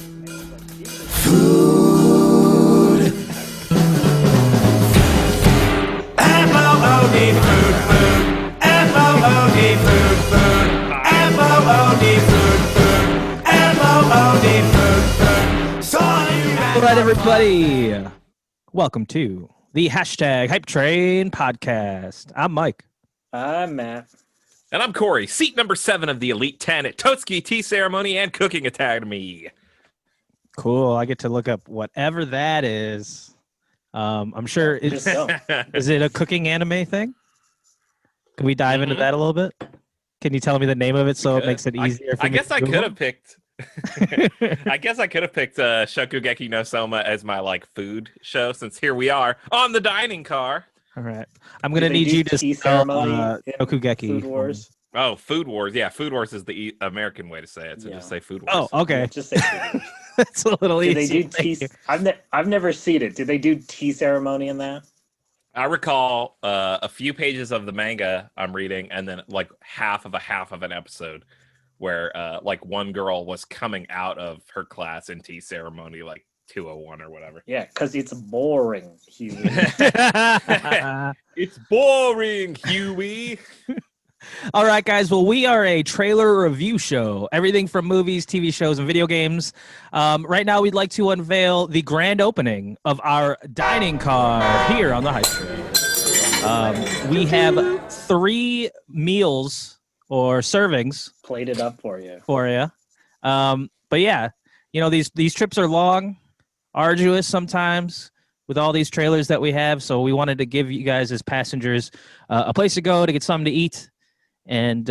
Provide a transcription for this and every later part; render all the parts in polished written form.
Food. F-O-O-D, food, food. F-O-O-D, food, food. F-O-O-D, food, food. F-O-O-D, food, food. All right, everybody. Welcome to the hashtag Hype Train podcast. I'm Mike. I'm Matt. And I'm Corey, seat number 7 of the Elite 10 at Totsuki Tea Ceremony and Cooking Academy. Cool. I get to look up whatever that is. I'm sure it's, is it a cooking anime thing? Can we dive into that a little bit? Can you tell me the name of it so it makes it easier for I me? guess I could have picked I guess I could have picked Shokugeki no Soma as my food show, since here we are on the dining car. All right. I'm going to need you to spell Shokugeki. Food Wars. Oh, Food Wars. Yeah, Food Wars is the American way to say it, so just say Food Wars. Oh, okay. Yeah, just say Food Wars. That's a little easy. They do tea? I've never seen it. Did they do tea ceremony in that? I recall a few pages of the manga I'm reading, and then half of an episode where one girl was coming out of her class in tea ceremony, 201 or whatever. Yeah, because it's boring, Huey. It's boring, Huey. All right, guys. Well, we are a trailer review show. Everything from movies, TV shows, and video games. Right now, we'd like to unveil the grand opening of our dining car here on the Hype Train. We have 3 meals or servings Plated up for you. But yeah, these trips are long, arduous sometimes with all these trailers that we have. So we wanted to give you guys as passengers a place to go to get something to eat. And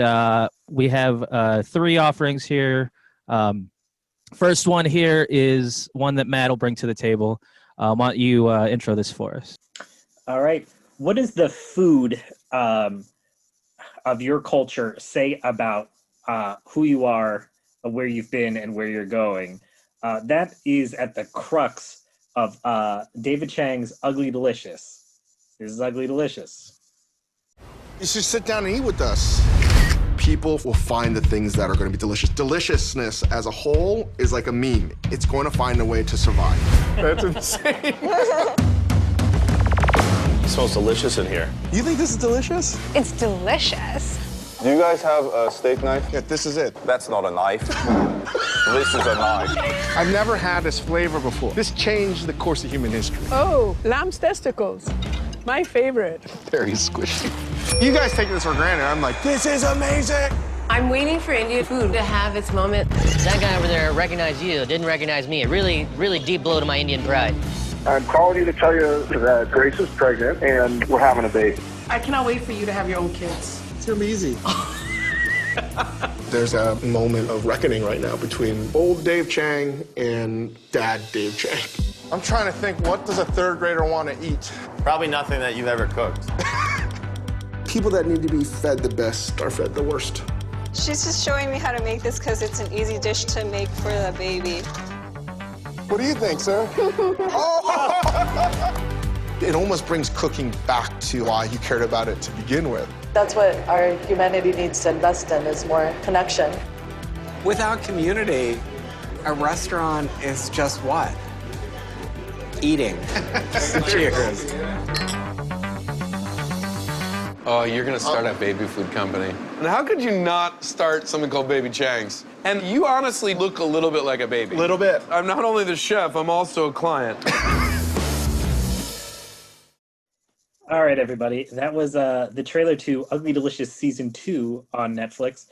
we have 3 offerings here. First one here is one that Matt will bring to the table. Why don't you intro this for us? All right. What does the food of your culture say about who you are, where you've been, and where you're going? That is at the crux of David Chang's Ugly Delicious. This is Ugly Delicious. You should sit down and eat with us. People will find the things that are going to be delicious. Deliciousness as a whole is like a meme. It's going to find a way to survive. That's insane. It smells delicious in here. You think this is delicious? It's delicious. Do you guys have a steak knife? Yeah, this is it. That's not a knife. This is a knife. I've never had this flavor before. This changed the course of human history. Oh, lamb's testicles. My favorite. Very squishy. You guys take this for granted. I'm like, this is amazing. I'm waiting for Indian food to have its moment. That guy over there recognized you, didn't recognize me. A really, really deep blow to my Indian pride. I'm calling you to tell you that Grace is pregnant and we're having a baby. I cannot wait for you to have your own kids. It's gonna be easy. There's a moment of reckoning right now between old Dave Chang and dad Dave Chang. I'm trying to think, what does a 3rd grader want to eat? Probably nothing that you've ever cooked. People that need to be fed the best are fed the worst. She's just showing me how to make this because it's an easy dish to make for the baby. What do you think, sir? Oh! It almost brings cooking back to why you cared about it to begin with. That's what our humanity needs to invest in, is more connection. Without community, a restaurant is just what? Eating. Cheers. Oh, you're gonna start a baby food company. And how could you not start something called Baby Chang's? And you honestly look a little bit like a baby. A little bit. I'm not only the chef, I'm also a client. All right, everybody. That was the trailer to Ugly Delicious Season 2 on Netflix.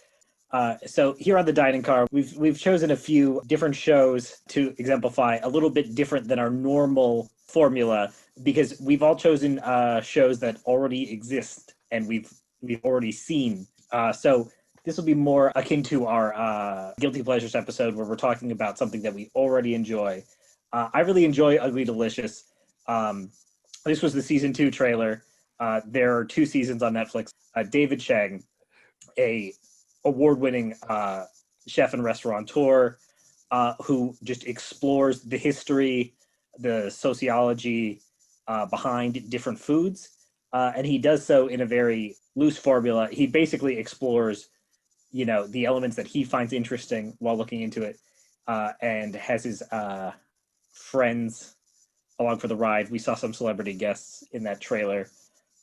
So here on the dining car, we've chosen a few different shows to exemplify a little bit different than our normal formula, because we've all chosen shows that already exist and we've already seen. So this will be more akin to our Guilty Pleasures episode, where we're talking about something that we already enjoy. I really enjoy Ugly Delicious. This was the Season 2 trailer. There are 2 seasons on Netflix. David Chang, a award-winning chef and restaurateur who just explores the history, the sociology behind different foods. And he does so in a very loose formula. He basically explores, the elements that he finds interesting while looking into it. and has his friends along for the ride. We saw some celebrity guests in that trailer.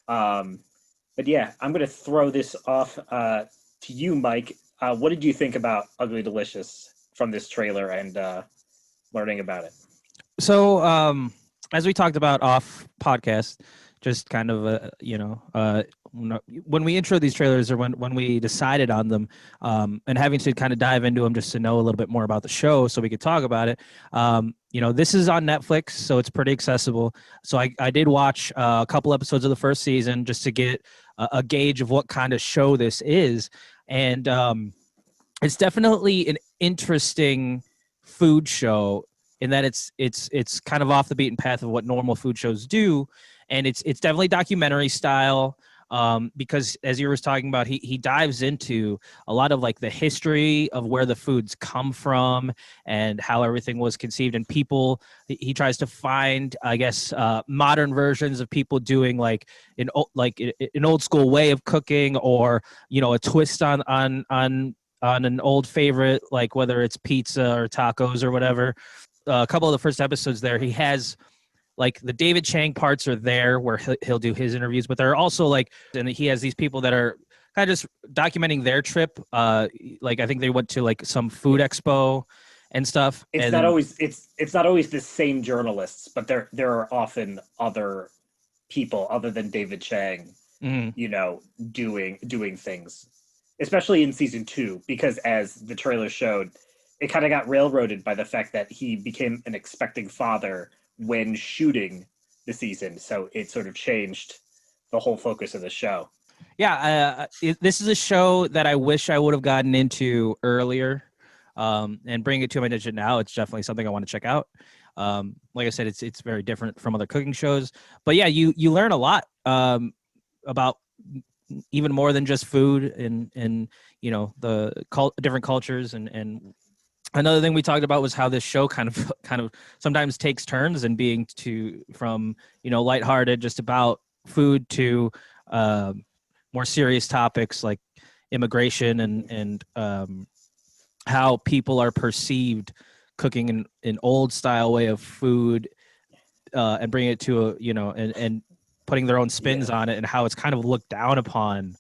But yeah, I'm going to throw this off to you, Mike. What did you think about Ugly Delicious from this trailer and learning about it? So, as we talked about off podcast, just kind of, when we intro these trailers or when we decided on them, and having to kind of dive into them just to know a little bit more about the show so we could talk about it. This is on Netflix, so it's pretty accessible. So I did watch a couple episodes of the first season just to get a gauge of what kind of show this is. And it's definitely an interesting food show in that it's kind of off the beaten path of what normal food shows do, and it's definitely documentary style, because as you were talking about, he dives into a lot of like the history of where the foods come from and how everything was conceived, and people he tries to find, I guess, modern versions of people doing like an old school way of cooking, or a twist on an old favorite, like whether it's pizza or tacos or whatever. A couple of the first episodes there, he has like the David Chang parts are there where he'll do his interviews, but there are also like, and he has these people that are kind of just documenting their trip. Like I think they went to like some food expo and stuff. It's not always the same journalists, but there are often other people other than David Chang, doing things, especially in season 2, because as the trailer showed, it kind of got railroaded by the fact that he became an expecting father when shooting the season. So it sort of changed the whole focus of the show. Yeah, this is a show that I wish I would have gotten into earlier, and bring it to my attention now. It's definitely something I want to check out. Like I said, it's very different from other cooking shows. But yeah, you learn a lot about even more than just food and the different cultures and another thing we talked about was how this show kind of sometimes takes turns in being from lighthearted, just about food, to more serious topics like immigration and how people are perceived cooking an old style way of food, and bringing it to and putting their own spins on it, and how it's kind of looked down upon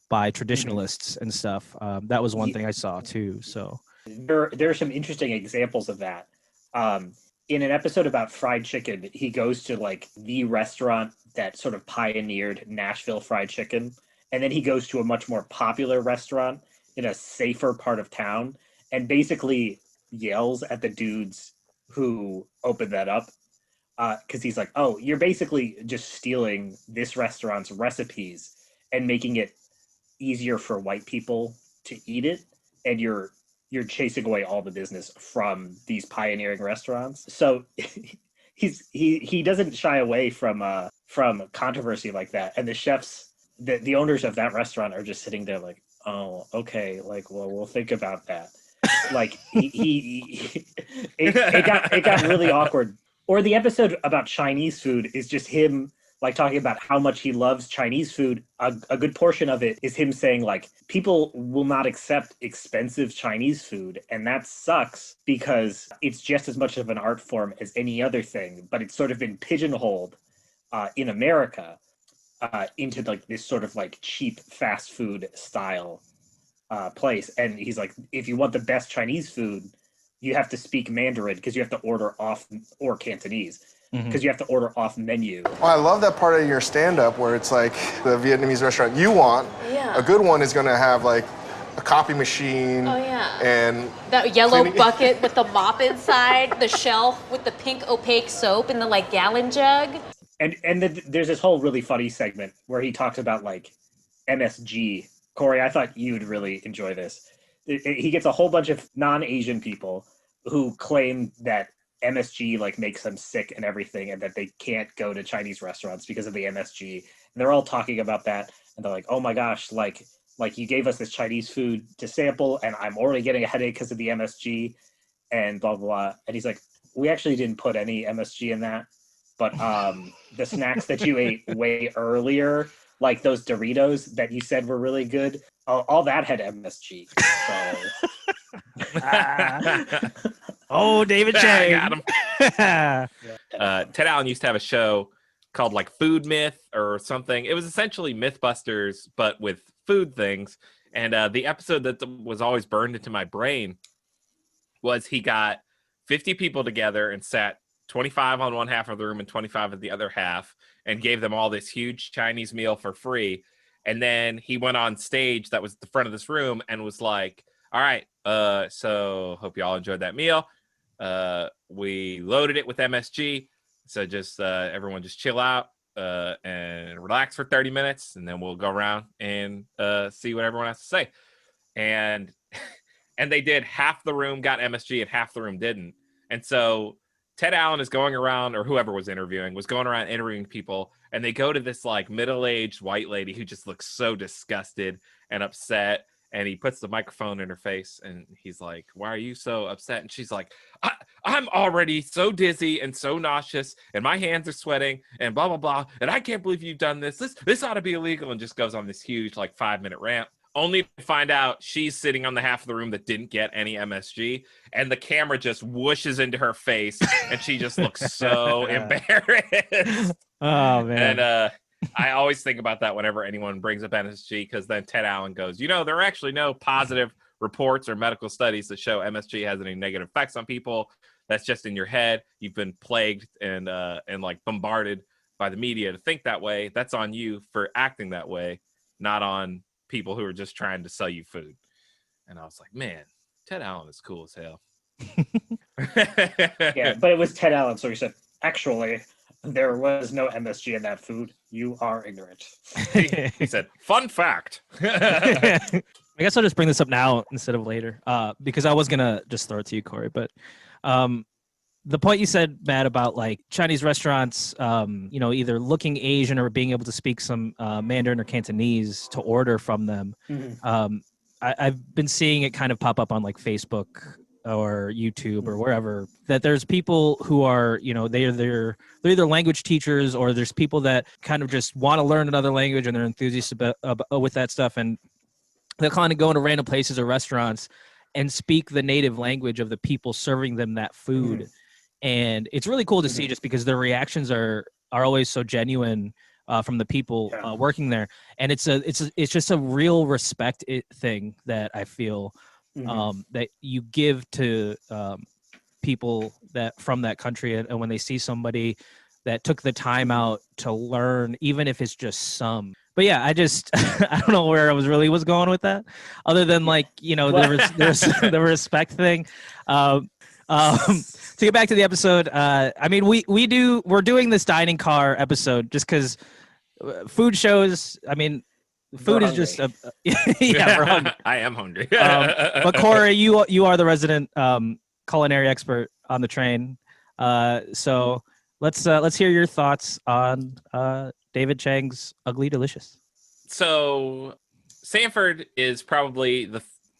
by traditionalists and stuff. That was one thing I saw too. So. There are some interesting examples of that. In an episode about fried chicken, he goes to like the restaurant that sort of pioneered Nashville fried chicken, and then he goes to a much more popular restaurant in a safer part of town and basically yells at the dudes who opened that up, because he's like, oh, you're basically just stealing this restaurant's recipes and making it easier for white people to eat it, and you're chasing away all the business from these pioneering restaurants. So he doesn't shy away from controversy like that. And the chefs, the owners of that restaurant are just sitting there like, oh, okay, like, well, we'll think about that. Like it got really awkward. Or the episode about Chinese food is just him like talking about how much he loves Chinese food. A good portion of it is him saying like, people will not accept expensive Chinese food, and that sucks because it's just as much of an art form as any other thing, but it's sort of been pigeonholed in America into like this sort of like cheap fast food style place. And he's like, if you want the best Chinese food, you have to speak Mandarin because you have to order off, or Cantonese, because you have to order off menu. Well, I love that part of your stand-up where it's like the Vietnamese restaurant you want. Yeah. A good one is going to have like a copy machine. Oh, yeah. And that yellow bucket with the mop inside, the shelf with the pink opaque soap and the like gallon jug. And then there's this whole really funny segment where he talks about like MSG. Corey, I thought you would really enjoy this. He gets a whole bunch of non-Asian people who claim that MSG like makes them sick and everything, and that they can't go to Chinese restaurants because of the MSG. And they're all talking about that, and they're like, "Oh my gosh, like you gave us this Chinese food to sample, and I'm already getting a headache because of the MSG," and blah blah blah. And he's like, "We actually didn't put any MSG in that, but the snacks that you ate way earlier, like those Doritos that you said were really good, all that had MSG." So. Oh, David I Chang. got him. Ted Allen used to have a show called like Food Myth or something. It was essentially Mythbusters, but with food things. And the episode that was always burned into my brain was he got 50 people together and sat 25 on one half of the room and 25 at the other half and gave them all this huge Chinese meal for free. And then he went on stage that was at the front of this room and was like, all right, so hope you all enjoyed that meal. We loaded it with MSG. So just everyone just chill out and relax for 30 minutes. And then we'll go around and see what everyone has to say. And and they did. Half the room got MSG and half the room didn't. And so Ted Allen is going around, or whoever was interviewing, was going around interviewing people. And they go to this like middle-aged white lady who just looks so disgusted and upset. And he puts the microphone in her face and he's like, why are you so upset? And she's like, I'm already so dizzy and so nauseous and my hands are sweating and blah, blah, blah. And I can't believe you've done this. This ought to be illegal. And just goes on this huge like 5-minute rant. Only to find out she's sitting on the half of the room that didn't get any MSG, and the camera just whooshes into her face, and she just looks so embarrassed. Oh, man. And I always think about that whenever anyone brings up MSG, because then Ted Allen goes, there are actually no positive reports or medical studies that show MSG has any negative effects on people. That's just in your head. You've been plagued and like bombarded by the media to think that way. That's on you for acting that way, not on people who are just trying to sell you food. And I was like, man, Ted Allen is cool as hell. Yeah, but it was Ted Allen, so he said, actually, there was no MSG in that food. You are ignorant. He said, fun fact. I guess I'll just bring this up now instead of later, because I was going to just throw it to you, Corey. But the point you said, Matt, about like Chinese restaurants, either looking Asian or being able to speak some Mandarin or Cantonese to order from them. Mm-hmm. I've been seeing it kind of pop up on like Facebook or YouTube or wherever, that there's people who are, they're either language teachers, or there's people that kind of just want to learn another language and they're enthusiasts with that stuff. And they'll kind of go into random places or restaurants and speak the native language of the people serving them that food. Mm-hmm. And it's really cool to see, just because their reactions are always so genuine from the people working there. And it's just a real respect thing that I feel that you give to people that from that country. And when they see somebody that took the time out to learn, even if it's just some. But yeah, I don't know where I was going with that, other than like, there's the respect thing. To get back to the episode, I mean, we're doing this dining car episode just because food shows. I mean, food is just yeah, we're hungry. I am hungry. But Corey, you are the resident culinary expert on the train. So let's hear your thoughts on David Chang's Ugly Delicious. So Sanford is probably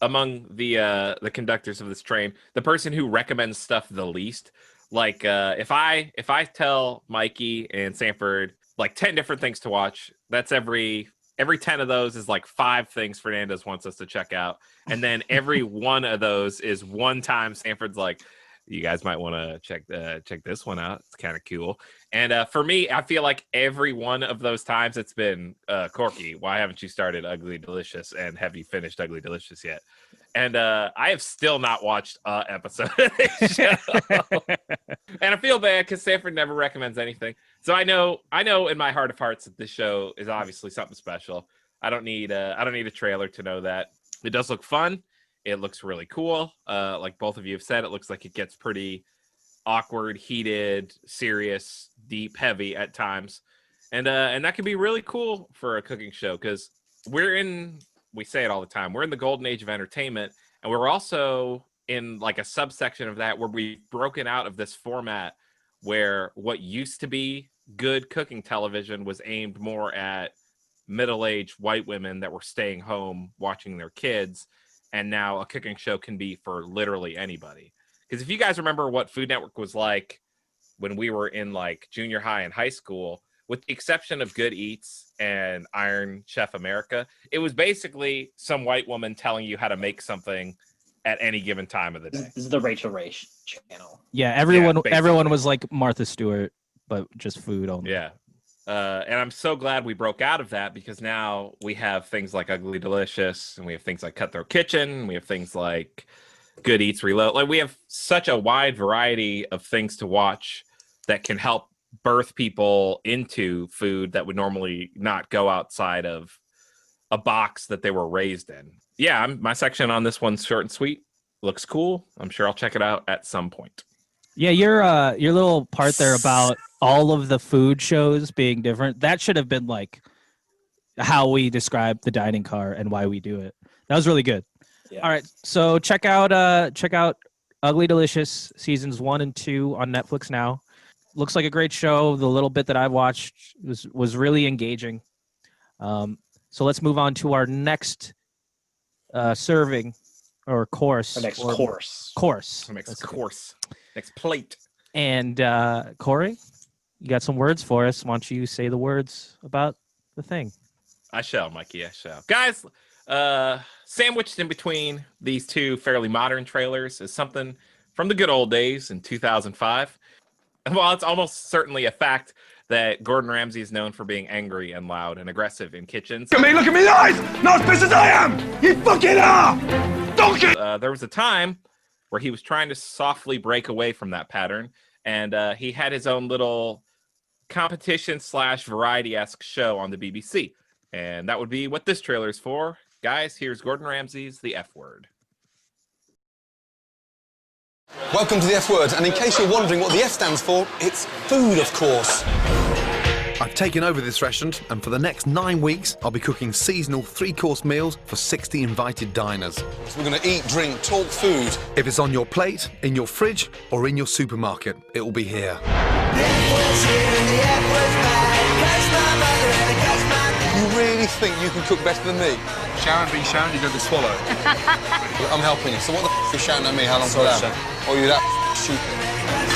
among the conductors of this train, the person who recommends stuff the least. Like if I tell Mikey and Sanford like 10 different things to watch, that's every 10 of those is like 5 things Fernandez wants us to check out. And then every one of those is one time Sanford's like, you guys might want to check this one out. It's kind of cool. And for me, I feel like every one of those times it's been, Corky, why haven't you started Ugly Delicious, and have you finished Ugly Delicious yet? And I have still not watched an episode of this show. And I feel bad because Sanford never recommends anything. So I know in my heart of hearts that this show is obviously something special. I don't need a trailer to know that. It does look fun. It looks really cool. Like both of you have said, it looks like it gets pretty awkward, heated, serious, deep, heavy at times. And that can be really cool for a cooking show, because we say it all the time, we're in the golden age of entertainment, and we're also in like a subsection of that where we've broken out of this format where what used to be good cooking television was aimed more at middle-aged white women that were staying home watching their kids. And now a cooking show can be for literally anybody. Because if you guys remember what Food Network was like when we were in like junior high and high school, with the exception of Good Eats and Iron Chef America, it was basically some white woman telling you how to make something at any given time of the day. This is the Rachel Ray channel. Yeah, everyone basically. was like Martha Stewart, but just food only. Yeah. And I'm so glad we broke out of that, because now we have things like Ugly Delicious, and we have things like Cutthroat Kitchen, and we have things like Good Eats Reload. Like, we have such a wide variety of things to watch that can help birth people into food that would normally not go outside of a box that they were raised in. Yeah, my section on this one's short and sweet. Looks cool. I'm sure I'll check it out at some point. Yeah, your little part there about all of the food shows being different, that should have been like how we describe the dining car and why we do it. That was really good. Yeah. All right, so check out Ugly Delicious seasons 1 and 2 on Netflix now. Looks like a great show. The little bit that I watched was really engaging. So let's move on to our next serving or course. Our next course. Course. Next course. Next plate. And Corey, you got some words for us. Why don't you say the words about the thing? I shall, Mikey. I shall. Guys, sandwiched in between these two fairly modern trailers is something from the good old days in 2005. Well, it's almost certainly a fact that Gordon Ramsay is known for being angry and loud and aggressive in kitchens. Look at me in the eyes! Not as pissed as I am! You fucking are! Donkey! There was a time where he was trying to softly break away from that pattern, and he had his own little competition / variety-esque show on the BBC. And that would be what this trailer is for. Guys, here's Gordon Ramsay's The F Word. Welcome to The F Word, and in case you're wondering what the F stands for, it's food, of course. I've taken over this restaurant, and for the next 9 weeks, I'll be cooking seasonal 3-course meals for 60 invited diners. So we're going to eat, drink, talk food. If it's on your plate, in your fridge, or in your supermarket, it will be here. You really think you can cook better than me? Sharon being Sharon, you got to swallow. I'm helping you, so what the f*** are you shouting at me? How long's that? Or are you that stupid?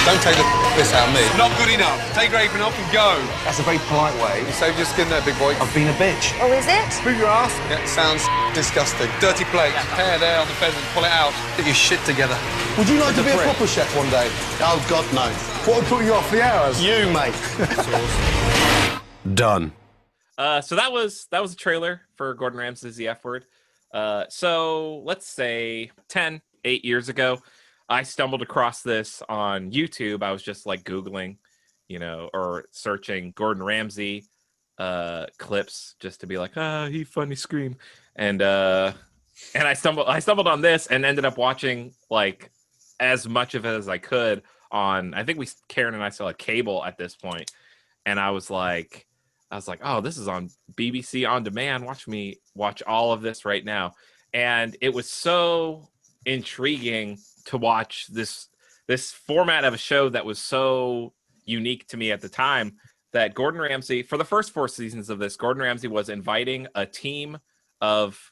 Don't take the piss out of me. Not good enough. Take your apron off and go. That's a very polite way. You saved your skin there, big boy. I've been a bitch. Oh, is it? Move your ass. Yeah, sounds disgusting. Dirty plate. Hair there on the pheasant. Pull it out. Get your shit together. Would you like to be a proper chef one day? Oh, God, no. What would put you off the hours? You, mate. Done. So that was a trailer for Gordon Ramsay's The F Word. So let's say 8 years ago, I stumbled across this on YouTube. I was just like Googling, or searching Gordon Ramsay clips just to be like, he funny scream. And I stumbled on this and ended up watching like as much of it as I could on, I think Karen and I still had cable at this point. And I was like, oh, this is on BBC On Demand. Watch all of this right now. And it was so intriguing to watch this format of a show that was so unique to me at the time, that Gordon Ramsay, for the first 4 seasons of this, Gordon Ramsay was inviting a team of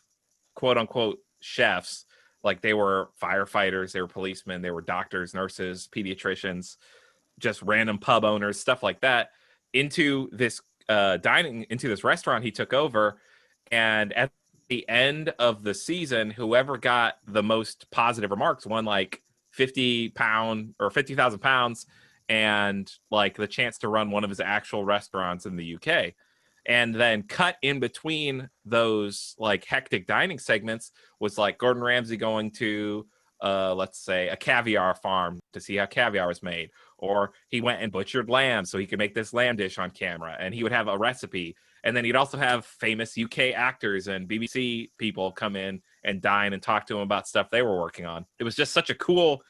quote unquote chefs. Like, they were firefighters, they were policemen, they were doctors, nurses, pediatricians, just random pub owners, stuff like that, into this into this restaurant he took over. And at the end of the season, whoever got the most positive remarks won like 50,000 pounds and like the chance to run one of his actual restaurants in the UK. And then cut in between those like hectic dining segments was like Gordon Ramsay going to let's say a caviar farm to see how caviar was made, or he went and butchered lamb so he could make this lamb dish on camera, and he would have a recipe. And then he'd also have famous UK actors and BBC people come in and dine and talk to him about stuff they were working on. It was just such a cool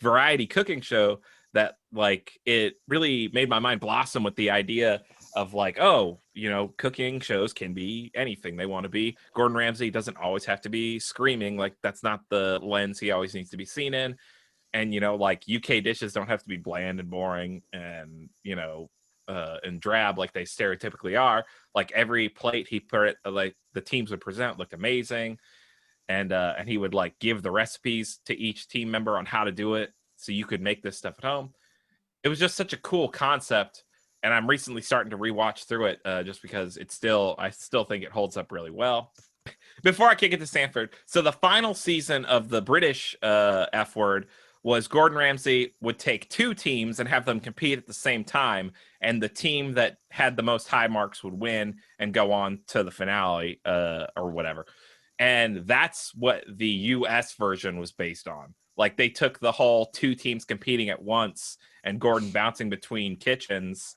variety cooking show that like it really made my mind blossom with the idea of like, oh, cooking shows can be anything they want to be. Gordon Ramsay doesn't always have to be screaming. Like, that's not the lens he always needs to be seen in. And, like UK dishes don't have to be bland and boring and, and drab like they stereotypically are. Like, every plate he put, like the teams would present, looked amazing. And he would like give the recipes to each team member on how to do it so you could make this stuff at home. It was just such a cool concept. And I'm recently starting to rewatch through it just because I still think it holds up really well. before I kick it to Sanford, so the final season of the British F Word was Gordon Ramsay would take two teams and have them compete at the same time, and the team that had the most high marks would win and go on to the finale or whatever. And that's what the US version was based on. Like, they took the whole two teams competing at once and Gordon bouncing between kitchens,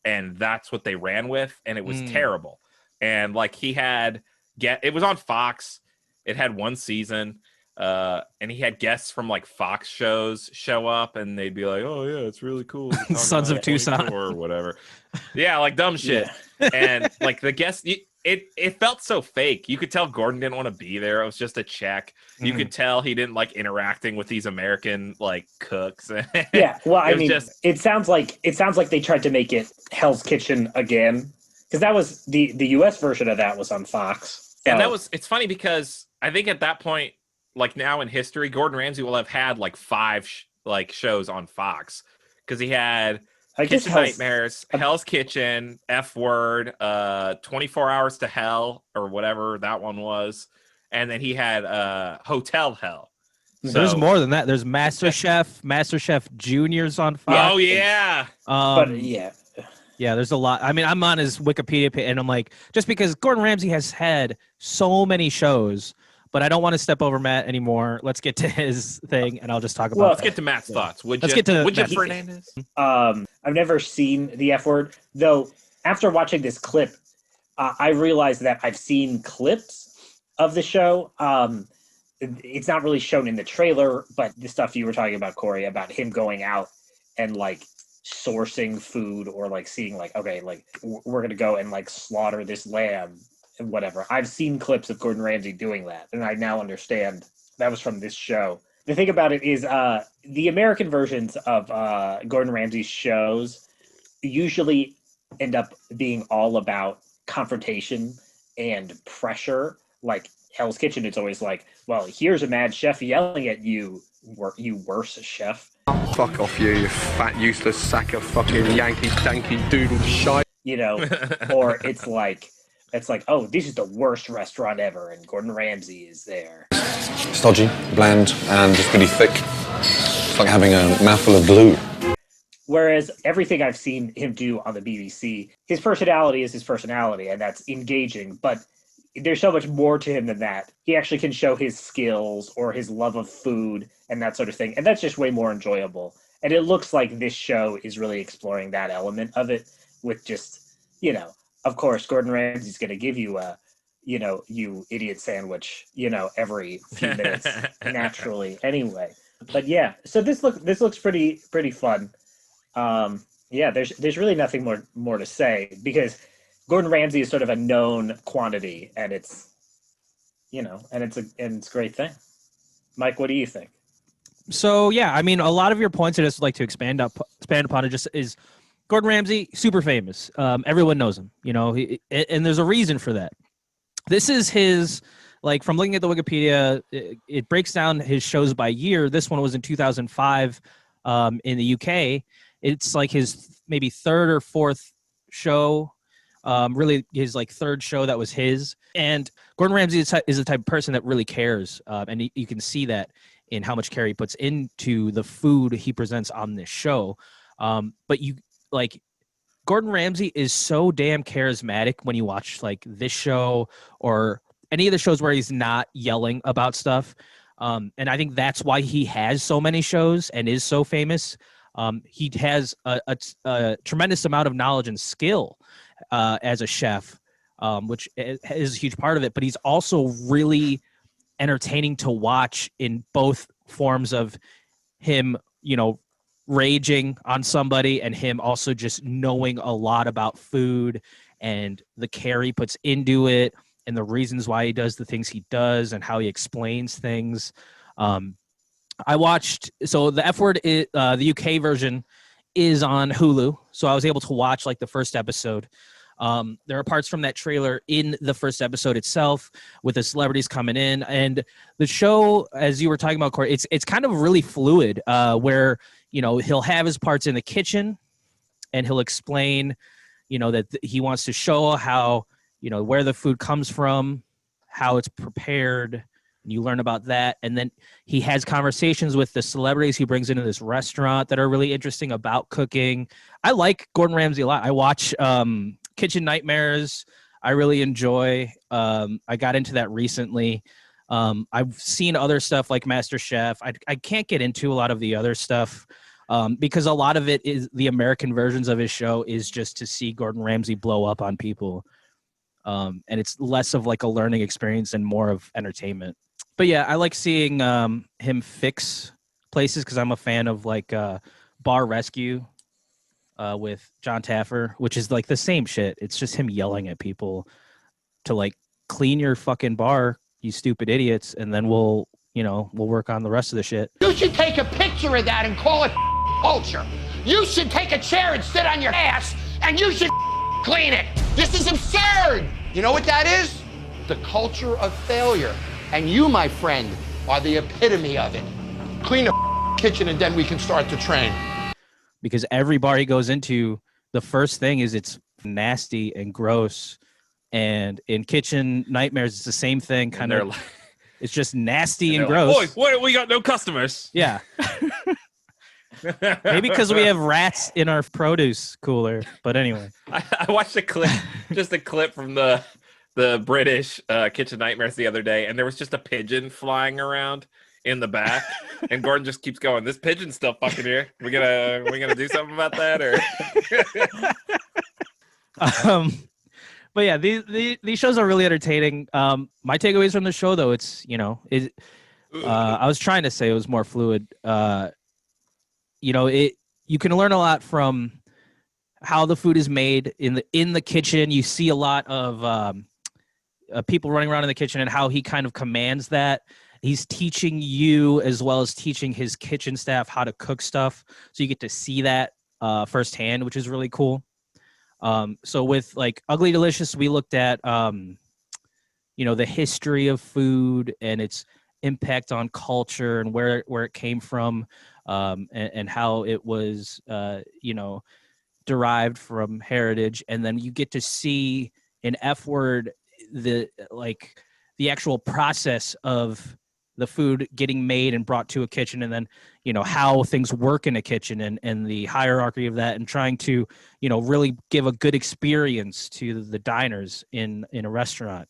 and that's what they ran with, and it was terrible. And like, it was on Fox. It had one season. And he had guests from like Fox shows show up, and they'd be like, "Oh yeah, it's really cool." Sons of Tucson or whatever. Yeah, like dumb shit. Yeah. And like the guests, it felt so fake. You could tell Gordon didn't want to be there. It was just a check. You could tell he didn't like interacting with these American like cooks. Yeah, well, I mean, it sounds like they tried to make it Hell's Kitchen again, because that was the U.S. version of that was on Fox. So. And it's funny because I think at that point, like now in history, Gordon Ramsay will have had like 5 shows on Fox, because he had Kitchen Nightmares, Hell's Kitchen, F Word, 24 Hours to Hell, or whatever that one was, and then he had Hotel Hell. So, there's more than that. There's MasterChef Junior's on Fox. Oh yeah, but yeah. Yeah, there's a lot. I mean, I'm on his Wikipedia page, and I'm like, just because Gordon Ramsay has had so many shows. But I don't want to step over Matt anymore. Let's get to his thing, and I'll just talk about. Let's get to Matt's thoughts. Would you Fernandez? I've never seen the F Word, though. After watching this clip, I realized that I've seen clips of the show. It's not really shown in the trailer, but the stuff you were talking about, Corey, about him going out and like sourcing food, or like seeing like, okay, like we're gonna go and like slaughter this lamb. And whatever. I've seen clips of Gordon Ramsay doing that, and I now understand that was from this show. The thing about it is the American versions of Gordon Ramsay's shows usually end up being all about confrontation and pressure. Like Hell's Kitchen, it's always like, well, here's a mad chef yelling at you, you worse chef. Fuck off you fat, useless sack of fucking Yankee danky doodle shite. You know, or it's like, oh, this is the worst restaurant ever, and Gordon Ramsay is there. Stodgy, bland, and just really thick. It's like having a mouthful of glue. Whereas everything I've seen him do on the BBC, his personality is his personality, and that's engaging, but there's so much more to him than that. He actually can show his skills or his love of food and that sort of thing, and that's just way more enjoyable. And it looks like this show is really exploring that element of it with just, you know, of course, Gordon Ramsay's going to give you a, you know, you idiot sandwich, you know, every few minutes naturally anyway. But yeah, so this looks pretty fun. Yeah, there's really nothing more to say, because Gordon Ramsay is sort of a known quantity, and it's, you know, and it's a great thing. Mike, what do you think? So yeah, I mean, a lot of your points I just like to expand upon it just is Gordon Ramsay, super famous. Everyone knows him, you know, and there's a reason for that. This is his, like, from looking at the Wikipedia, it breaks down his shows by year. This one was in 2005 in the UK. It's like his maybe 3rd or 4th show, really his like 3rd show that was his. And Gordon Ramsay is the type of person that really cares, and you can see that in how much care he puts into the food he presents on this show. But like, Gordon Ramsay is so damn charismatic when you watch like this show or any of the shows where he's not yelling about stuff. And I think that's why he has so many shows and is so famous. He has a tremendous amount of knowledge and skill as a chef, which is a huge part of it. But he's also really entertaining to watch in both forms of him, you know, raging on somebody and him also just knowing a lot about food and the care he puts into it and the reasons why he does the things he does and how he explains things. I watched, so the F Word, the UK version is on Hulu. So I was able to watch like the first episode. There are parts from that trailer in the first episode itself with the celebrities coming in, and the show, as you were talking about, Corey, it's kind of really fluid, where, you know, he'll have his parts in the kitchen and he'll explain, you know, that he wants to show how, you know, where the food comes from, how it's prepared. And you learn about that. And then he has conversations with the celebrities he brings into this restaurant that are really interesting about cooking. I like Gordon Ramsay a lot. I watch Kitchen Nightmares. I really enjoy. I got into that recently. I've seen other stuff like MasterChef. I can't get into a lot of the other stuff because a lot of it is the American versions of his show is just to see Gordon Ramsay blow up on people. And it's less of like a learning experience and more of entertainment. But yeah, I like seeing him fix places because I'm a fan of like Bar Rescue with John Taffer, which is like the same shit. It's just him yelling at people to like clean your fucking bar, you stupid idiots, and then we'll work on the rest of the shit. You should take a picture of that and call it culture. You should take a chair and sit on your ass, and you should clean it. This is absurd. You know what that is? The culture of failure. And you, my friend, are the epitome of it. Clean the kitchen and then we can start to train. Because every bar he goes into, the first thing is it's nasty and gross. And in Kitchen Nightmares, it's the same thing. Kind of, like, it's just nasty and gross. Like, boy, we got no customers. Yeah. Maybe because we have rats in our produce cooler. But anyway. I watched a clip, just a clip from the British Kitchen Nightmares the other day, and there was just a pigeon flying around in the back, and Gordon just keeps going, this pigeon's still fucking here. We gonna do something about that, or but yeah, these shows are really entertaining. My takeaways from the show, though, it's I was trying to say it was more fluid. You can learn a lot from how the food is made in the kitchen. You see a lot of people running around in the kitchen and how he kind of commands that. He's teaching you as well as teaching his kitchen staff how to cook stuff. So you get to see that firsthand, which is really cool. So with like Ugly Delicious, we looked at, the history of food and its impact on culture and where it came from, and how it was, derived from heritage. And then you get to see in F Word the actual process of the food getting made and brought to a kitchen, and then how things work in a kitchen and the hierarchy of that, and trying to really give a good experience to the diners in a restaurant.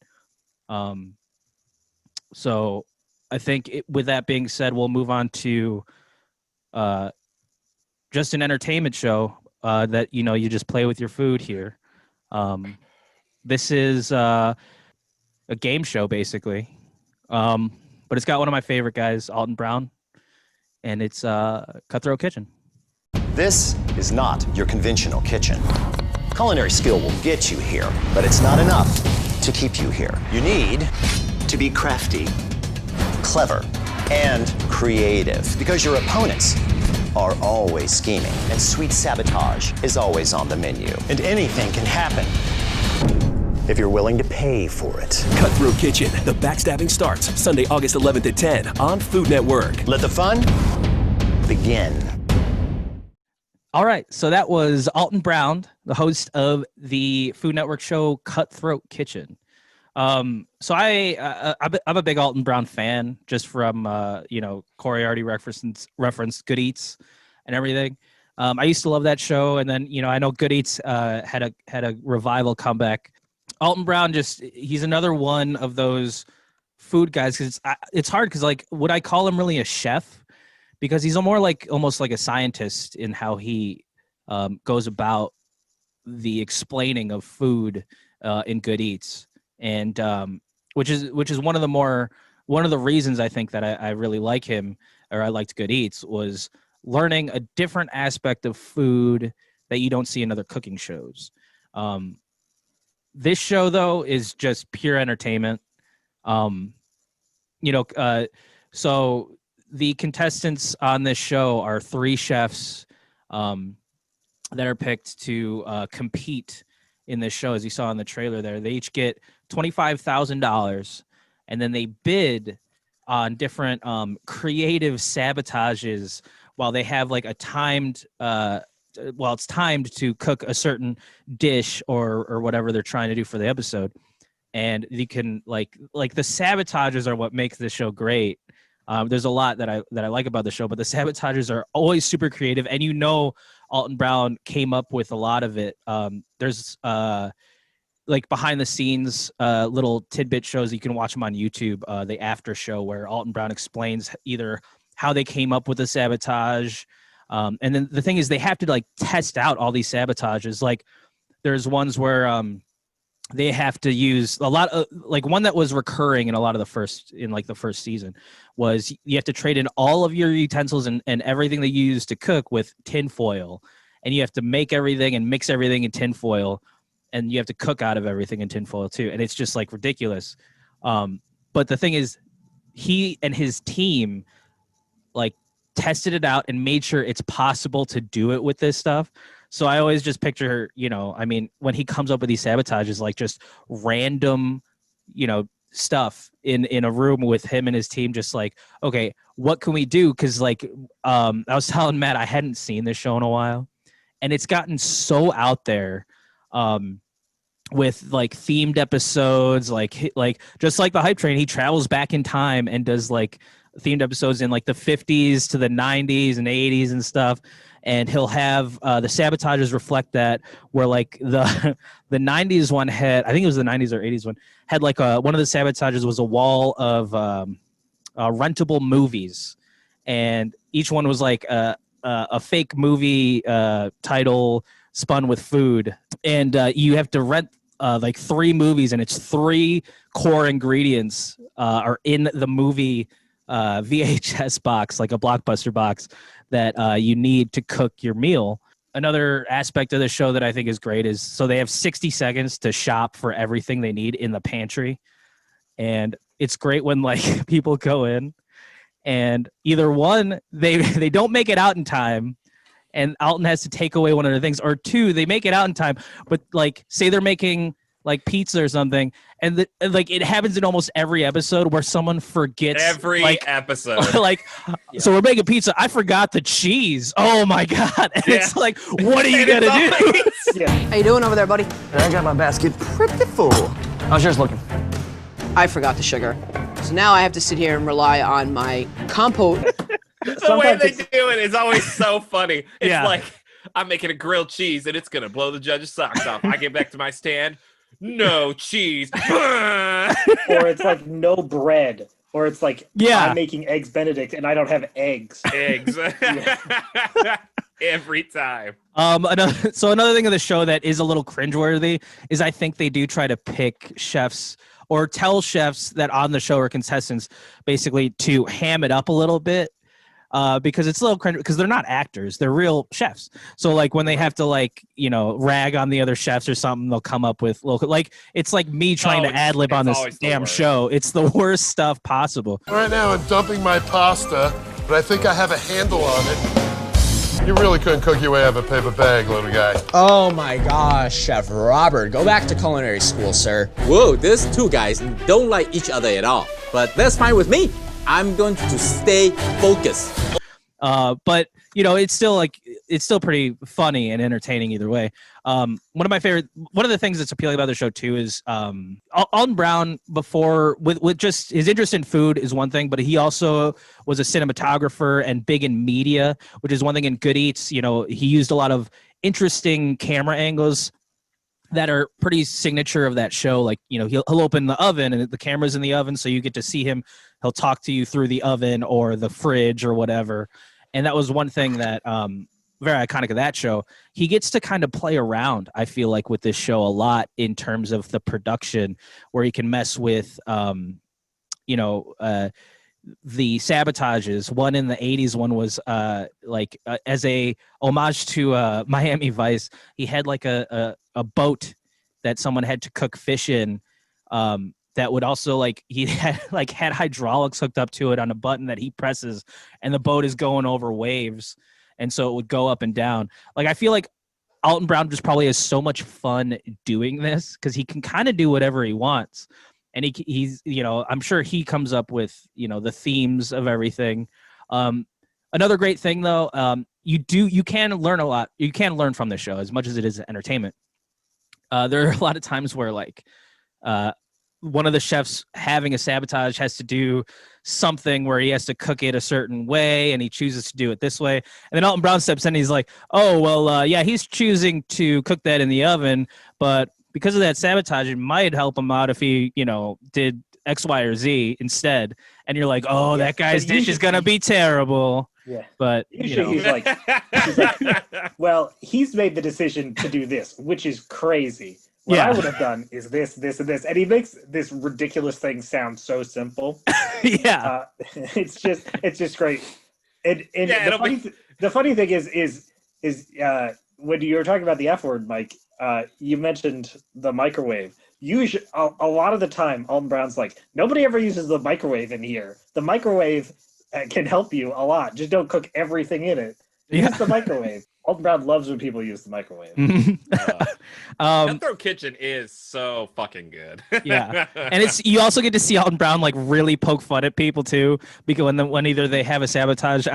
So I think with that being said, we'll move on to just an entertainment show that you just play with your food here. This is a game show basically, but it's got one of my favorite guys, Alton Brown, and it's Cutthroat Kitchen. This is not your conventional kitchen. Culinary skill will get you here, but it's not enough to keep you here. You need to be crafty, clever, and creative, because your opponents are always scheming, and sweet sabotage is always on the menu. And anything can happen if you're willing to pay for it. Cutthroat Kitchen, the backstabbing starts Sunday, August 11th at 10 on Food Network. Let the fun begin. All right, so that was Alton Brown, the host of the Food Network show Cutthroat Kitchen. So I'm a big Alton Brown fan, just from Corey already referenced Good Eats and everything. I used to love that show, and then I know Good Eats had a revival comeback. Alton Brown, he's another one of those food guys, because it's hard, because would I call him really a chef? Because he's almost like a scientist in how he goes about the explaining of food in Good Eats. And which is one of the reasons I think that I really like him, or I liked Good Eats, was learning a different aspect of food that you don't see in other cooking shows. This show, though, is just pure entertainment. So the contestants on this show are 3 chefs that are picked to compete in this show. As you saw in the trailer there, they each get $25,000, and then they bid on different creative sabotages while they have a timed it's timed to cook a certain dish or whatever they're trying to do for the episode. and you can like the sabotages are what makes this show great. There's a lot that I like about the show, but the sabotages are always super creative, and Alton Brown came up with a lot of it. There's like behind the scenes little tidbit shows. You can watch them on YouTube, the after show, where Alton Brown explains either how they came up with the sabotage, and then the thing is they have to like test out all these sabotages. Like there's ones where they have to use a lot of, like, one that was recurring in a lot of the first season was you have to trade in all of your utensils and everything that you use to cook with tin foil, and you have to make everything and mix everything in tin foil, and you have to cook out of everything in tin foil too. And it's just like ridiculous. But the thing is, he and his team like tested it out and made sure it's possible to do it with this stuff. So I always just picture, when he comes up with these sabotages, like just random, stuff in a room with him and his team, just like, okay, what can we do? Because like I was telling Matt, I hadn't seen this show in a while, and it's gotten so out there. With like themed episodes, like just like the Hype Train, he travels back in time and does like themed episodes in like the 50s to the 90s and 80s and stuff. And he'll have the sabotages reflect that, where like the 90s one had, I think it was the 90s or 80s one, had like one of the sabotages was a wall of rentable movies, and each one was like a fake movie title spun with food, and you have to rent like 3 movies, and it's 3 core ingredients are in the movie VHS box, like a Blockbuster box, that you need to cook your meal. Another aspect of the show that I think is great is, so they have 60 seconds to shop for everything they need in the pantry, and it's great when like people go in and either one, they don't make it out in time, and Alton has to take away one of the things, or 2, they make it out in time, but like say they're making like pizza or something, and like it happens in almost every episode where someone forgets episode. So we're making pizza. I forgot the cheese. Oh my god! And it's like, what are you gonna do? How you doing over there, buddy? I got my basket pretty full. How's yours looking? I forgot the sugar, so now I have to sit here and rely on my compote. The way they do it is always so funny. It's like, I'm making a grilled cheese and it's gonna blow the judge's socks off. I get back to my stand, no cheese. Or it's like no bread. Or it's like, I'm making eggs Benedict and I don't have eggs. Every time. Another thing of the show that is a little cringeworthy is I think they do try to pick chefs or tell chefs that on the show or contestants basically to ham it up a little bit. Because it's a little cringe, because they're not actors, they're real chefs. So like when they have to rag on the other chefs or something, they'll come up with it's like me trying to ad lib on this damn show. It's the worst stuff possible. Right now I'm dumping my pasta, but I think I have a handle on it. You really couldn't cook your way out of a paper bag, little guy. Oh my gosh, Chef Robert, go back to culinary school, sir. Whoa, these 2 guys don't like each other at all, but that's fine with me. I'm going to stay focused. But it's still pretty funny and entertaining either way. One of the things that's appealing about the show too is Alton Brown, before with just his interest in food is one thing, but he also was a cinematographer and big in media, which is one thing in Good Eats. He used a lot of interesting camera angles that are pretty signature of that show. Like, he'll open the oven and the camera's in the oven, so you get to see him. He'll talk to you through the oven or the fridge or whatever. And that was one thing that very iconic of that show. He gets to kind of play around, I feel like, with this show a lot in terms of the production, where he can mess with the sabotages. One in the 80s, one was as a homage to Miami Vice. He had like a boat that someone had to cook fish in, that would also he had hydraulics hooked up to it on a button that he presses, and the boat is going over waves, and so it would go up and down. I feel like Alton Brown just probably has so much fun doing this because he can kind of do whatever he wants. And he's I'm sure he comes up with, the themes of everything. Another great thing though, you can learn a lot. You can learn from the show as much as it is entertainment. There are a lot of times where one of the chefs having a sabotage has to do something where he has to cook it a certain way and he chooses to do it this way. And then Alton Brown steps in and he's like, oh, well, yeah, he's choosing to cook that in the oven, but because of that sabotage, it might help him out if he, did X, Y, or Z instead. And you're like, oh, that guy's dish is going to be terrible. Yeah. But usually he's like, well, he's made the decision to do this, which is crazy. What I would have done is this, this, and this. And he makes this ridiculous thing sound so simple. Yeah. It's just great. And the funny thing is when you were talking about the F word, Mike, you mentioned the microwave. Usually, a lot of the time, Alton Brown's like, nobody ever uses the microwave in here. The microwave can help you a lot. Just don't cook everything in it. Use the microwave. Alton Brown loves when people use the microwave. Cutthroat Kitchen is so fucking good. Yeah, and you also get to see Alton Brown like really poke fun at people too, because when either they have a sabotage.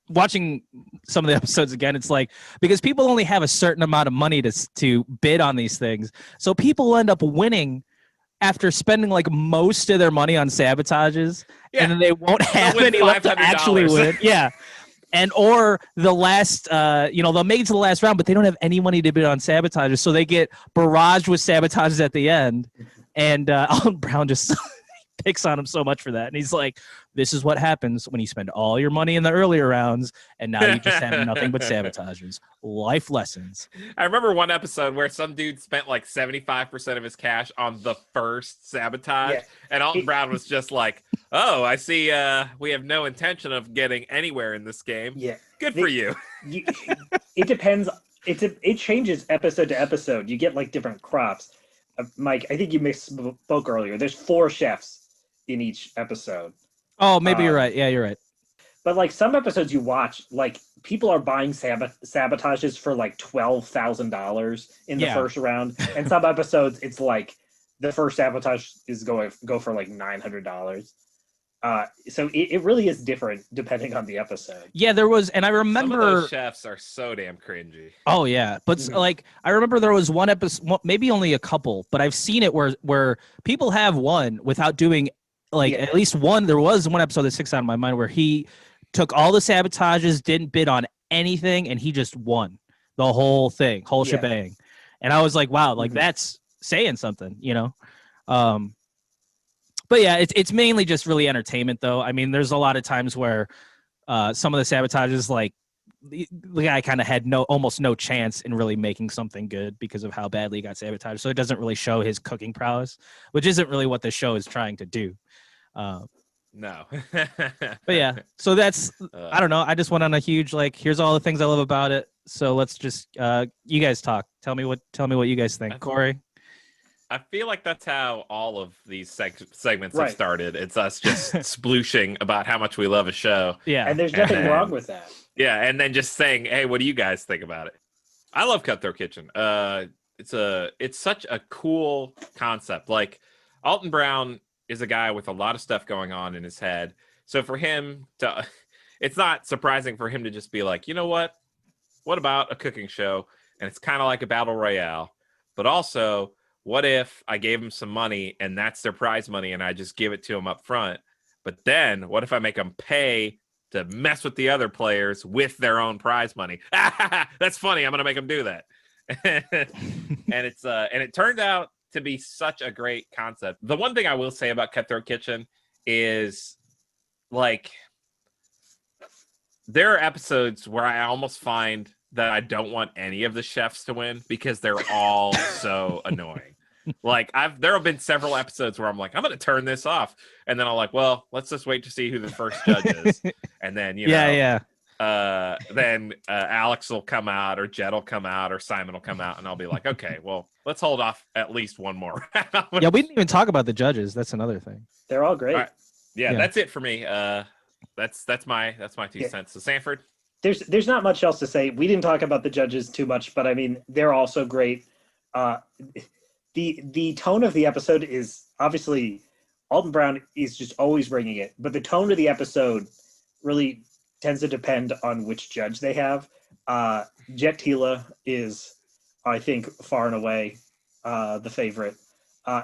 Watching some of the episodes again, it's like, because people only have a certain amount of money to bid on these things, so people end up winning after spending like most of their money on sabotages, and then they won't have any left to actually win. Yeah. And or the last, they'll make it to the last round, but they don't have any money to bid on sabotages, so they get barraged with sabotages at the end. And Alton Brown just picks on him so much for that, and he's like, "This is what happens when you spend all your money in the earlier rounds, and now you just have nothing but sabotages." Life lessons. I remember one episode where some dude spent like 75% of his cash on the first sabotage, and Alton Brown was just like, "Oh, I see. We have no intention of getting anywhere in this game. Yeah, good for you." It depends. It changes episode to episode. You get like different crops. Mike, I think you misspoke earlier. There's 4 chefs in each episode. Oh, maybe you're right. Yeah, you're right. But like some episodes you watch, like people are buying sabotages for like $12,000 in the first round, and some episodes it's like the first sabotage is go for like $900. So it really is different depending on the episode. Yeah, there was, and I remember some of those chefs are so damn cringy. Oh yeah, but like I remember there was one episode, maybe only a couple, but I've seen it where people have won without doing at least one. There was one episode that sticks out in my mind where he took all the sabotages, didn't bid on anything, and he just won the whole thing, whole shebang. And I was like, wow, like that's saying something, But yeah, it's mainly just really entertainment, though. I mean, there's a lot of times where some of the sabotages, like the guy kind of had almost no chance in really making something good because of how badly he got sabotaged. So it doesn't really show his cooking prowess, which isn't really what the show is trying to do. No. But yeah, so that's I don't know. I just went on a huge here's all the things I love about it. So let's just you guys talk. Tell me what you guys think, Corey. I feel like that's how all of these segments have started. It's us just splooshing about how much we love a show. Yeah. And there's nothing wrong with that. Yeah, and then just saying, hey, what do you guys think about it? I love Cutthroat Kitchen. It's such a cool concept. Like, Alton Brown is a guy with a lot of stuff going on in his head. So for him to, it's not surprising for him to just be like, you know what? What about a cooking show? And it's kind of like a battle royale, but also, what if I gave them some money and that's their prize money and I just give it to them up front? But then what if I make them pay to mess with the other players with their own prize money? That's funny. I'm going to make them do that. And it turned out to be such a great concept. The one thing I will say about Cutthroat Kitchen is there are episodes where I almost find that I don't want any of the chefs to win because they're all so annoying. There have been several episodes where I'm like, I'm going to turn this off. And then I'm like, well, let's just wait to see who the first judge is. And then, then Alex will come out or Jed will come out or Simon will come out. And I'll be like, okay, well, let's hold off at least one more. Yeah, we didn't even talk about the judges. That's another thing. They're all great. All right. Yeah, that's it for me. That's my 2 cents. So Sanford? There's not much else to say. We didn't talk about the judges too much, but I mean, they're also great. The tone of the episode is obviously Alton Brown is just always bringing it, but the tone of the episode really tends to depend on which judge they have. Jet Tila is, I think, far and away the favorite.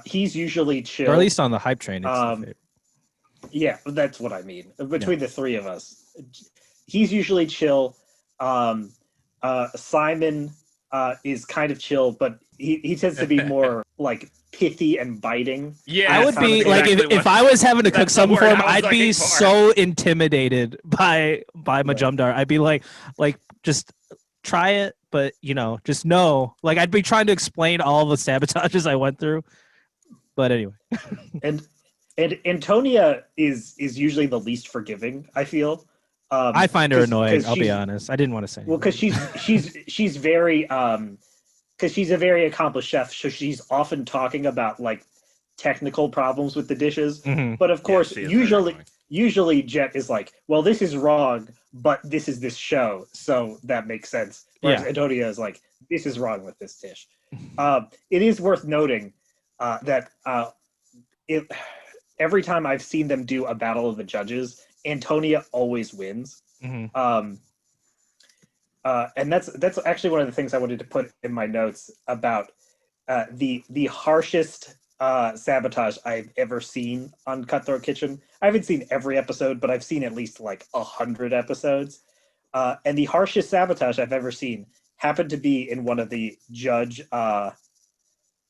He's usually chill. Or at least on the hype train. It's the favorite. Yeah, that's what I mean. Between the three of us, he's usually chill. Simon is kind of chill, but he tends to be more like pithy and biting. Yeah, I would be like if I was having to cook something for him, I'd be so intimidated by Majumdar. I'd be like just try it, but just know. Like I'd be trying to explain all the sabotages I went through. But anyway. And Antonia is usually the least forgiving, I feel. I find her annoying. I'll be honest. I didn't want to say. Well, because she's very because she's a very accomplished chef, so she's often talking about like technical problems with the dishes. Mm-hmm. But of course, usually Jet is like, well, this is wrong, but this is this show, so that makes sense. Whereas Antonia is like, this is wrong with this dish. It is worth noting that every time I've seen them do a battle of the judges, Antonia always wins. Mm-hmm. And that's actually one of the things I wanted to put in my notes about the harshest sabotage I've ever seen on Cutthroat Kitchen. I haven't seen every episode, but I've seen at least like 100 episodes. And the harshest sabotage I've ever seen happened to be in one of the judge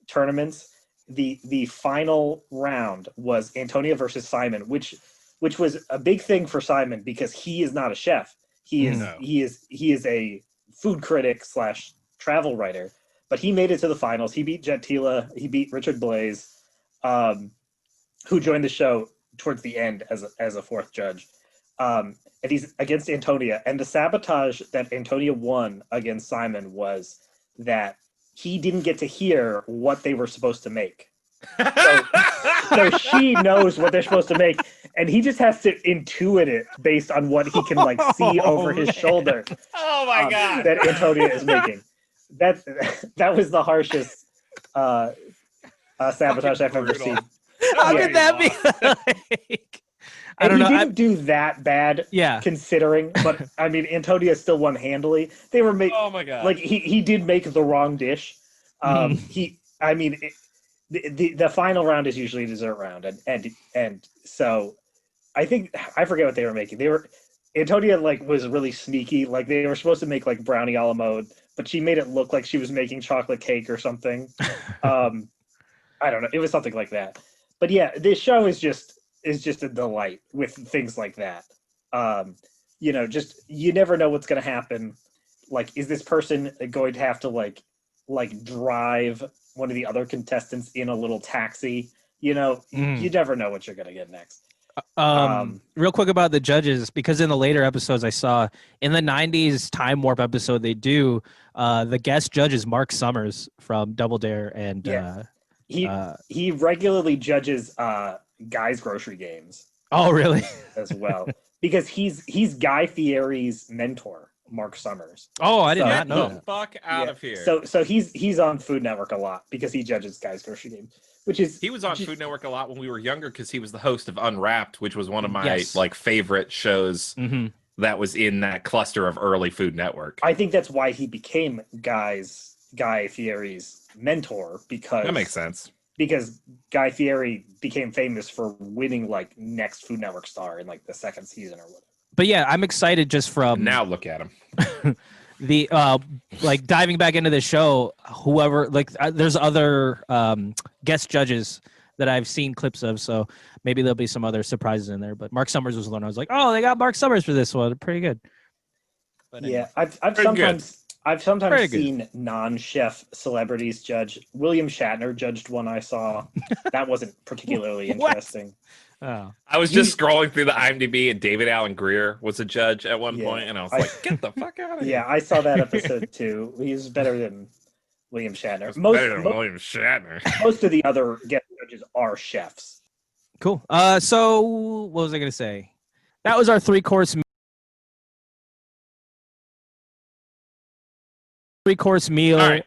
tournaments. The final round was Antonia versus Simon, which was a big thing for Simon because he is not a chef. He is a food critic / travel writer, but he made it to the finals. He beat Jet Tila. He beat Richard Blaze, who joined the show towards the end as a fourth judge. And he's against Antonia. And the sabotage that Antonia won against Simon was that he didn't get to hear what they were supposed to make. So she knows what they're supposed to make, and he just has to intuit it based on what he can like see over his shoulder. Oh my god! That Antonia is making. That was the harshest sabotage I've ever seen. How could that be? I don't know. He didn't do that bad, considering. But I mean, Antonia still won handily. They were making. Oh my god! Like he did make the wrong dish. The final round is usually a dessert round, and so I forget what they were making. Antonia like was really sneaky. Like they were supposed to make like brownie a la mode, but she made it look like she was making chocolate cake or something. I don't know. It was something like that. But yeah, this show is just a delight with things like that. Just you never know what's going to happen. Like, is this person going to have to like drive one of the other contestants in a little taxi? You never know what you're going to get next. Real quick about the judges, because in the later episodes I saw in the 90s Time Warp episode, they do the guest judge is Mark Summers from Double Dare, and he regularly judges Guy's Grocery Games. Oh, really? As well, because he's Guy Fieri's mentor, Mark Summers. Oh, I did not know. Get the fuck out of here. So he's on Food Network a lot because he judges Guy's Grocery Games, he was on Food Network a lot when we were younger because he was the host of Unwrapped, which was one of my favorite shows that was in that cluster of early Food Network. I think that's why he became Guy Fieri's mentor, because that makes sense. Because Guy Fieri became famous for winning like next Food Network star in like the second season or whatever. But yeah, I'm excited just from now. Look at him. The like diving back into the show. Whoever there's other guest judges that I've seen clips of, so maybe there'll be some other surprises in there. But Mark Summers was the one I was like, oh, they got Mark Summers for this one. Pretty good. But anyway. Yeah, I've sometimes seen non-chef celebrities judge. William Shatner judged one I saw. That wasn't particularly interesting. Oh. I was just scrolling through the IMDb, and David Alan Grier was a judge at one point, and I was like, get the fuck out of here. Yeah, I saw that episode too. He's better than William Shatner. William Shatner. Most of the other guest judges are chefs. Cool. So what was I going to say? That was our three-course meal. All right.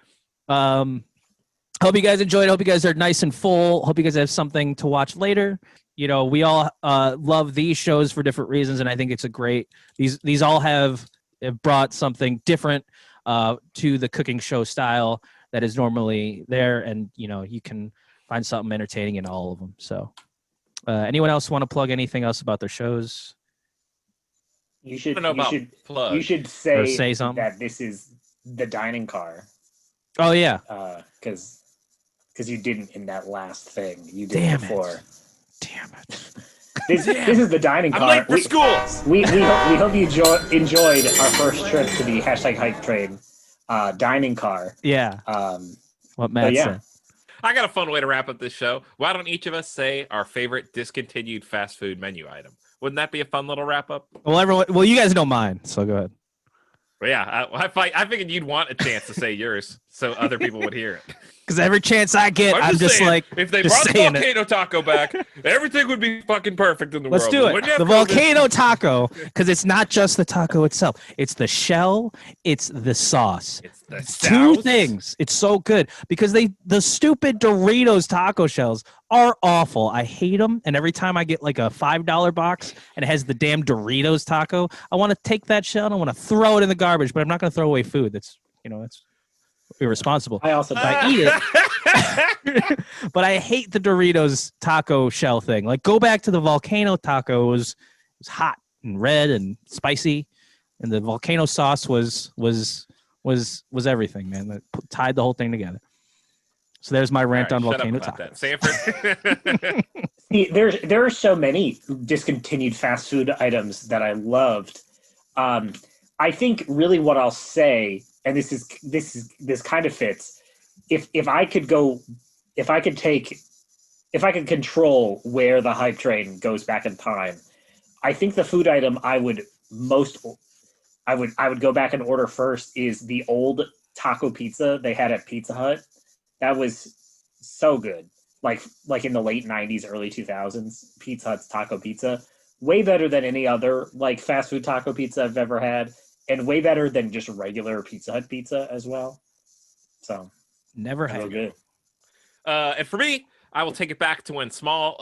Hope you guys enjoyed. Hope you guys are nice and full. Hope you guys have something to watch later. We all love these shows for different reasons, and I think it's a great. These all have brought something different to the cooking show style that is normally there, and you can find something entertaining in all of them. So, anyone else want to plug anything else about their shows? You should. I don't know You about should. plug. You should Or say, say something? that this is the dining car. Oh yeah. Because you didn't in that last thing you did Damn before. it. Damn it. This is the dining car. I'm late for school. We hope you enjoyed our first trip to the #Hype Train dining car. Yeah. What Matt yeah. said. I got a fun way to wrap up this show. Why don't each of us say our favorite discontinued fast food menu item? Wouldn't that be a fun little wrap up? Well, you guys know mine, so go ahead. Well, yeah, I figured you'd want a chance to say yours so other people would hear it. Because every chance I get, I'm just saying, like, if they just brought the saying volcano taco back, everything would be fucking perfect in the Let's world. do But when it. you have The COVID- volcano taco, because it's not just the taco itself. It's the shell. It's the sauce. It's the Two sauce. things. It's so good because the stupid Doritos taco shells are awful. I hate them. And every time I get like a $5 box and it has the damn Doritos taco, I want to take that shell and I want to throw it in the garbage. But I'm not going to throw away food. That's irresponsible. I also But I eat it. But I hate the Doritos taco shell thing. Like, go back to the volcano taco. It was hot and red and spicy, and the volcano sauce was everything, man. That tied the whole thing together. So there's my rant on volcano tacos. Sanford. See, there are so many discontinued fast food items that I loved. I think really what I'll say, and this kind of fits. If I could control where the hype train goes back in time, I think the food item I would go back and order first is the old taco pizza they had at Pizza Hut. That was so good. Like in the late 90s, early 2000s, Pizza Hut's taco pizza. Way better than any other like fast food taco pizza I've ever had, and way better than just regular Pizza Hut pizza as well. So never had good. And for me, I will take it back to when Small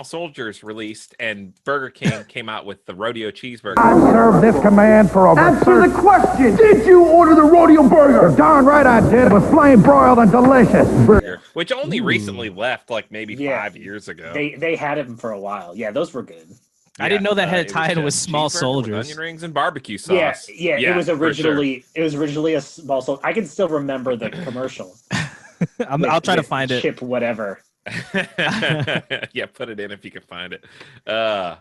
Soldiers released and Burger King came out with the rodeo cheeseburger. I served this command for over... Answer the question! Did you order the rodeo burger? You're darn right I did. It was flame broiled and delicious. Which only recently left, like maybe 5 years ago. They had them for a while. Yeah, those were good. I didn't know that had a it was tie-in with just Small cheeseburger with Soldiers. onion rings and barbecue sauce. Yeah. It was originally a Small Soldier. I can still remember the commercial. I'll try to find it. Chip whatever. Yeah, put it in if you can find it. All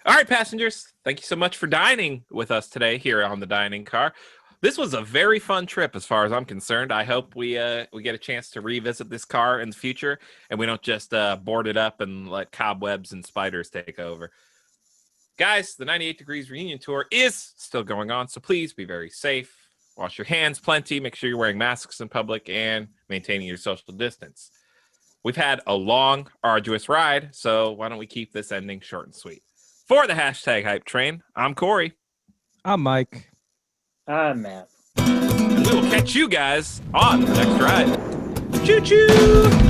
right, passengers, thank you so much for dining with us today here on the dining car. This was a very fun trip as far as I'm concerned. I hope we get a chance to revisit this car in the future and we don't just board it up and let cobwebs and spiders take over. Guys, the 98 Degrees Reunion Tour is still going on, so please be very safe. Wash your hands plenty, make sure you're wearing masks in public, and maintaining your social distance. We've had a long, arduous ride, so why don't we keep this ending short and sweet? For the #Hype Train, I'm Corey. I'm Mike. I'm Matt. And we will catch you guys on the next ride. Choo-choo!